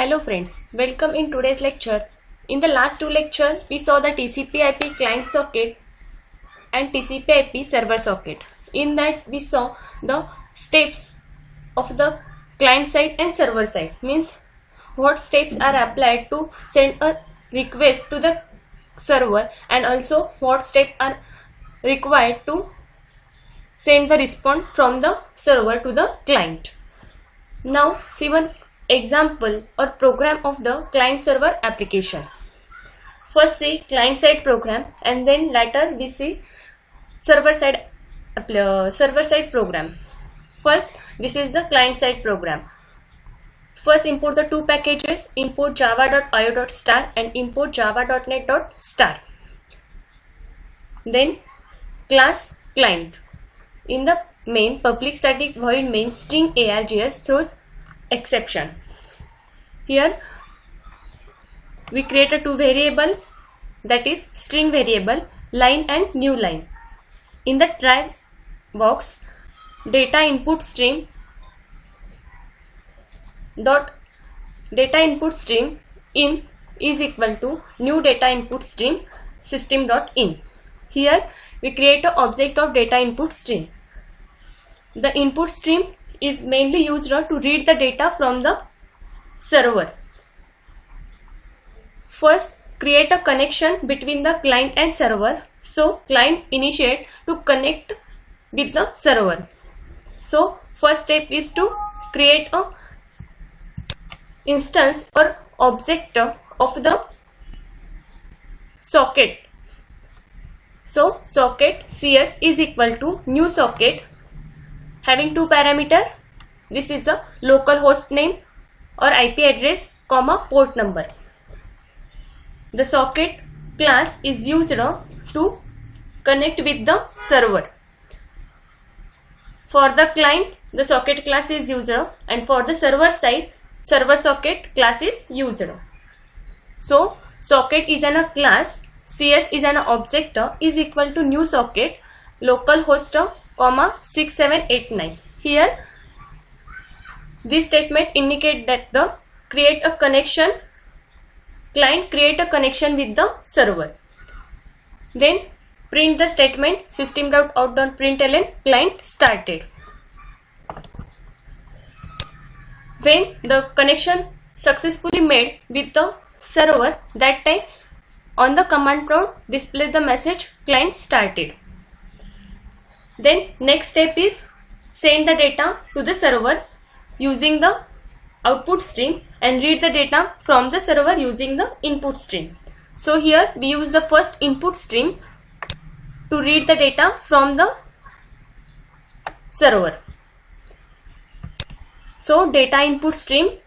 Hello friends, welcome in today's lecture. In the last two lectures, we saw the TCP/IP client socket and TCP/IP server socket. In that, we saw the steps of the client side and server side. Means what steps are applied to send a request to the server, and also what steps are required to send the response from the server to the client. Now see one example or program of the client server application. First see client side program, and then later we see server side program. First, this is the client side program. First, import the two packages, import java.io.star and import java.net.star. Then class client. In the main, public static void main string args throws exception. Here we create a two variable, that is string variable, line and new line. In the try box, data input stream in is equal to new data input stream system.in. Here we create an object of data input stream. The input stream is mainly used to read the data from the server. First, create a connection between the client and server. So client initiate to connect with the server. So first step is to create a instance or object of the socket. So socket CS is equal to new socket having two parameters. This is a local host name or IP address, port number. The socket class is used to connect with the server. For the client, the socket class is used, and for the server side, server socket class is used. So socket is a class, CS is an object, is equal to new socket localhost 6789. Here this statement indicate that the client create a connection with the server. Then print the statement system.out.println client started. When the connection successfully made with the server, that time on the command prompt display the message client started. Then next step is send the data to the server using the output stream and read the data from the server using the input stream. So here we use the first input stream to read the data from the server. So data input stream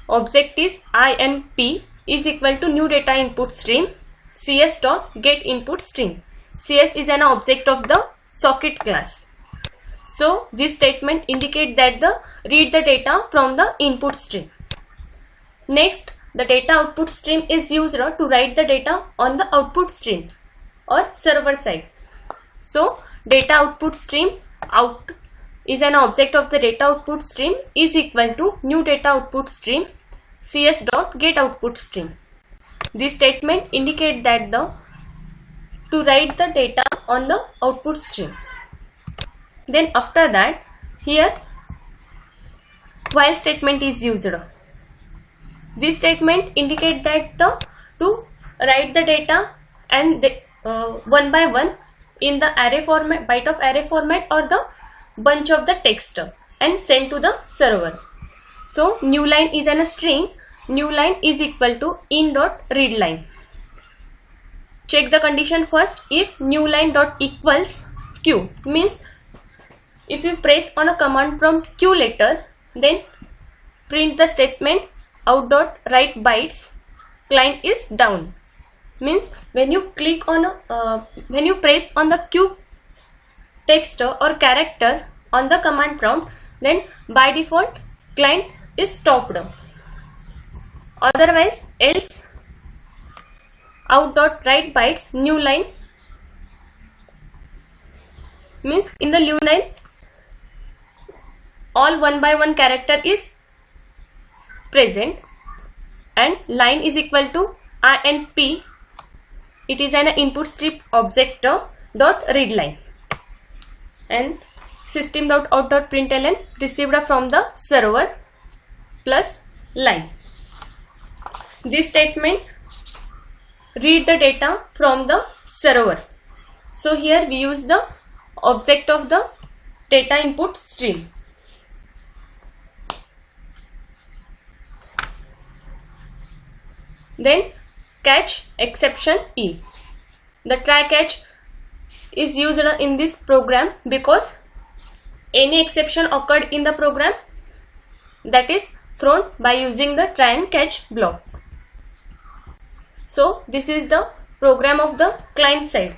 object is inp is equal to new data input stream cs.getInputStream. CS is an object of the socket class. So this statement indicates that the read the data from the input stream. Next, the data output stream is used to write the data on the output stream or server side. So data output stream out is an object of the data output stream is equal to new data output stream cs.getOutputStream. This statement indicates that to write the data on the output stream. Then after that, here while statement is used. This statement indicates that to write the data and one by one in the array format, byte of array format or the bunch of the text and send to the server. So new line is a string. New line is equal to in.readLine. Check the condition first. If new line dot equals q, means if you press on a command prompt q letter, then print the statement out.write bytes client is down. Means when you click on when you press on the q text or character on the command prompt, then by default client is stopped. Otherwise else out.write bytes new line, means in the new line all one by one character is present. and line is equal to INP. It is an input stream object dot read line, and system dot out dot println received from the server plus line. This statement read the data from the server. So here we use the object of the data input stream. Then catch exception E. The try catch is used in this program because any exception occurred in the program, that is thrown by using the try and catch block. So this is the program of the client side.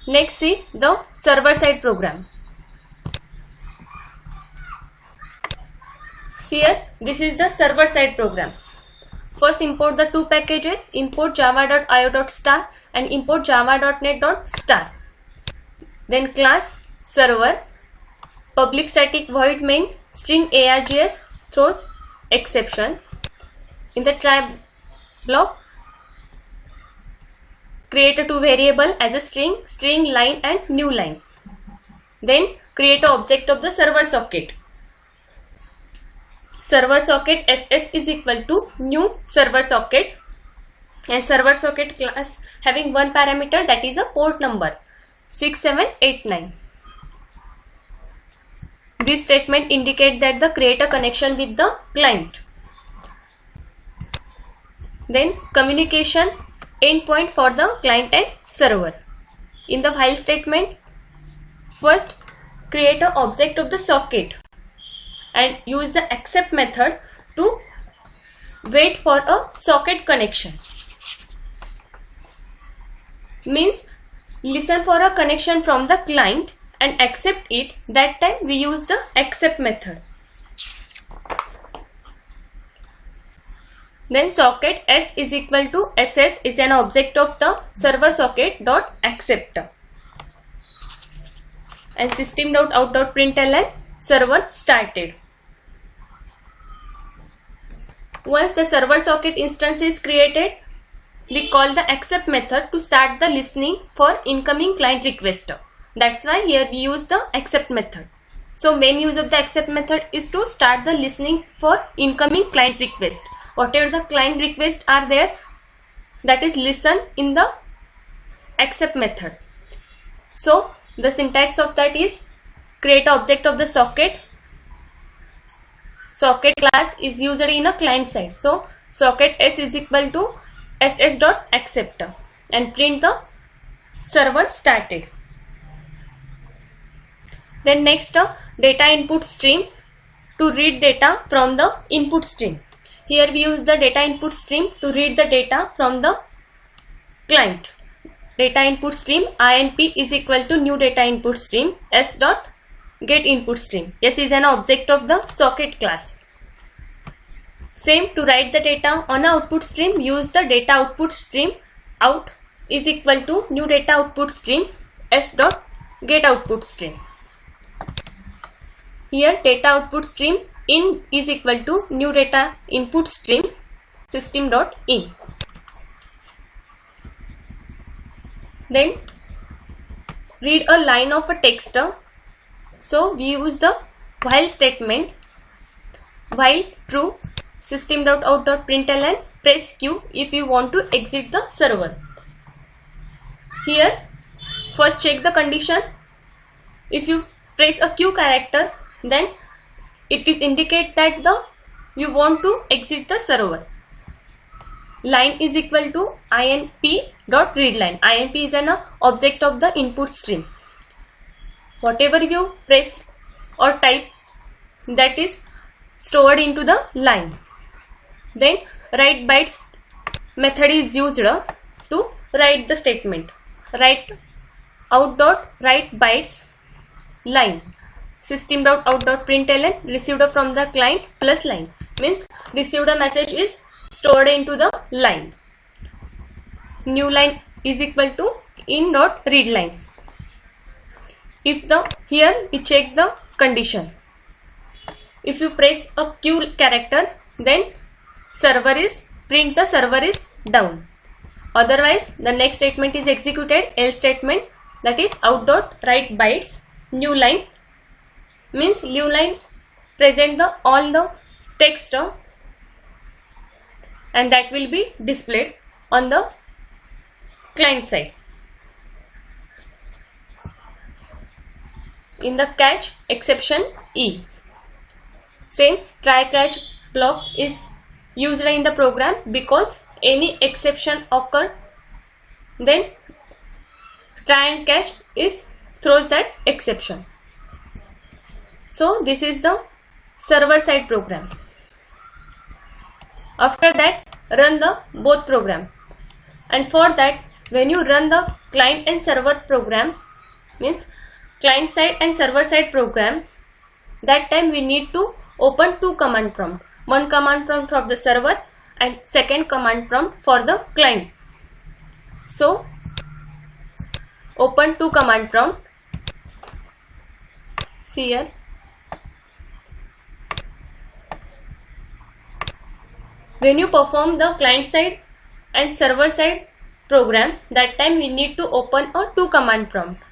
Next, see the server side program. Here this is the server side program. First import the two packages, import java.io.star and import java.net.star. Then class server public static void main string args throws exception. In the try block, create a two variable as a string line and new line. Then create an object of the server socket. Server socket ss is equal to new server socket, and server socket class having one parameter, that is a port number 6789. This statement indicates that the create a connection with the client. Then communication endpoint for the client and server. In the while statement, first create an object of the socket and use the accept method to wait for a socket connection. Means listen for a connection from the client and accept it. That time we use the accept method. Then socket s is equal to ss is an object of the server socket dot accept, and system dot out dot println server started. Once the server socket instance is created, we call the accept method to start the listening for incoming client request. That's why here we use the accept method. So main use of the accept method is to start the listening for incoming client request. Whatever the client requests are there, that is listen in the accept method. So the syntax of that is create object of the socket. Socket class is used in a client side. So socket s is equal to ss dot accept and print the server started. Then next data input stream to read data from the input stream. Here we use the data input stream to read the data from the client. Data input stream INP is equal to new data input stream s dot get input stream. S is an object of the socket class. Same to write the data on an output stream, use the data output stream out is equal to new data output stream s dot get output stream. Here data output stream in is equal to new data input stream system dot in. Then read a line of a text. So we use the while statement. While true, system dot out dot println press q if you want to exit the server. Here first check the condition. If you press a q character, then it is indicate that you want to exit the server. Line is equal to INP dot read line. INP is an object of the input stream. Whatever you press or type, that is stored into the line. Then write bytes method is used to write the statement. Write out dot write bytes line system dot out dot println received from the client plus line, means received a message is stored into the line. New line is equal to in dot read line. If the here we check the condition. If you press a q character, then print the server is down. Otherwise the next statement is executed, else statement, that is out.write bytes new line, means new line present all the text and that will be displayed on the client side. In the catch exception E, same try catch block is used in the program because any exception occur, then try and catch throws that exception. So this is the server side program. After that run the both program, and for that when you run the client and server program, means client side and server side program, that time we need to open two command prompt, one command prompt for the server and second command prompt for the client. So open two command prompt. See here, when you perform the client side and server side program, that time we need to open a two command prompt.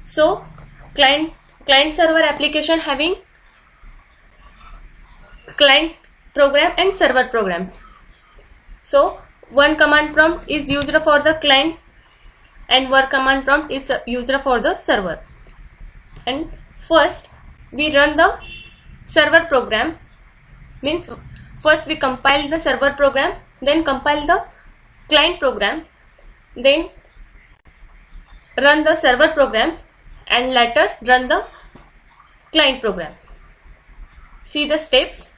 So client server application having client program and server program. So one command prompt is used for the client and one command prompt is used for the server. And first we run the server program, means first we compile the server program, then compile the client program, then run the server program and later run the client program. See the steps.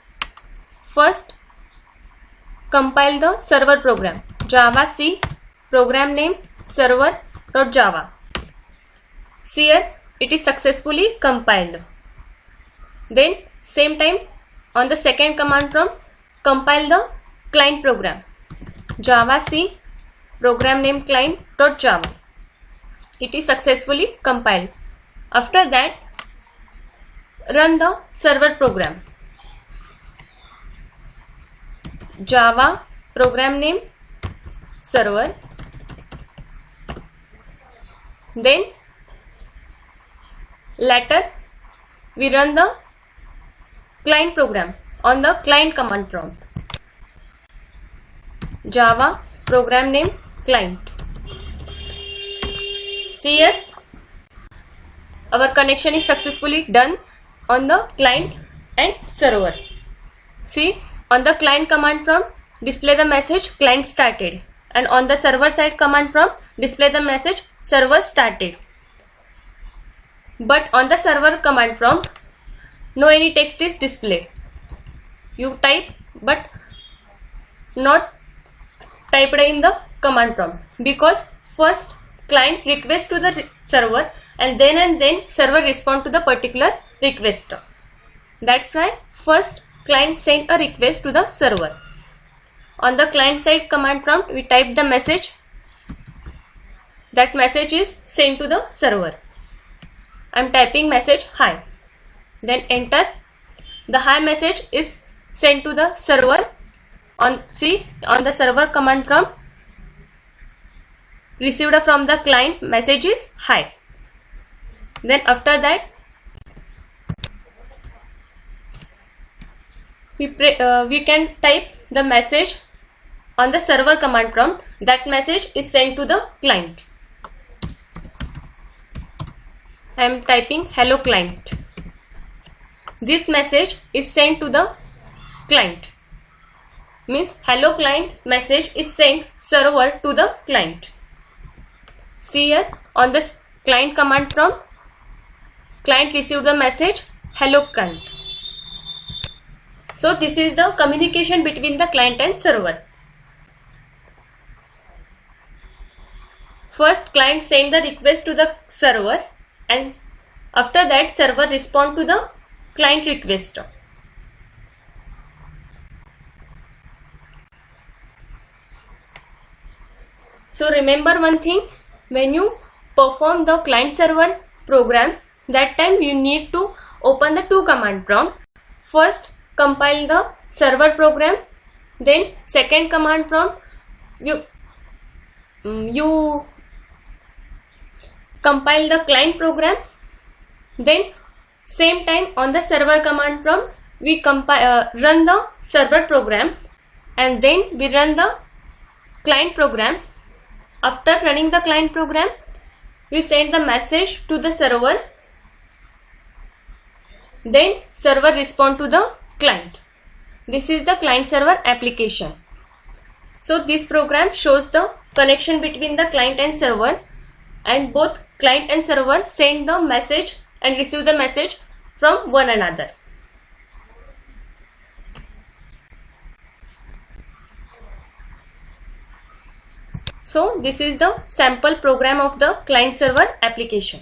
First compile the server program, Java C, program name server.java. See here, it is successfully compiled. Then same time on the second command prompt compile the client program, Java C, program name client.java. It is successfully compiled. After that run the server program, Java, program name server. Then later we run the client program on the client command prompt, Java, program name client. See here, our connection is successfully done on the client and server. See, on the client command prompt display the message client started, and on the server side command prompt display the message server started. But on the server command prompt no any text is displayed. You type but not typed in the command prompt, because first client request to the server and then server respond to the particular request. That's why first client send a request to the server. On the client side command prompt we type the message, that message is sent to the server. I am typing message hi, then enter. The hi message is sent to the server. On the server command prompt received from the client message is hi. Then after that we can type the message on the server command prompt. That message is sent to the client. I am typing hello client. This message is sent to the client, means hello client message is sent server to the client. See here, on the client command prompt client received the message hello client. So this is the communication between the client and server. First client send the request to the server, and after that server respond to the client request. So remember one thing, when you perform the client server program, that time you need to open the two command prompt. First compile the server program. Then second command prompt, you compile the client program. Then same time on the server command prompt we run the server program, and then we run the client program. After running the client program, we send the message to the server, then server respond to the client. This is the client server application. So this program shows the connection between the client and server, and both client and server send the message and receive the message from one another. So this is the sample program of the client server application.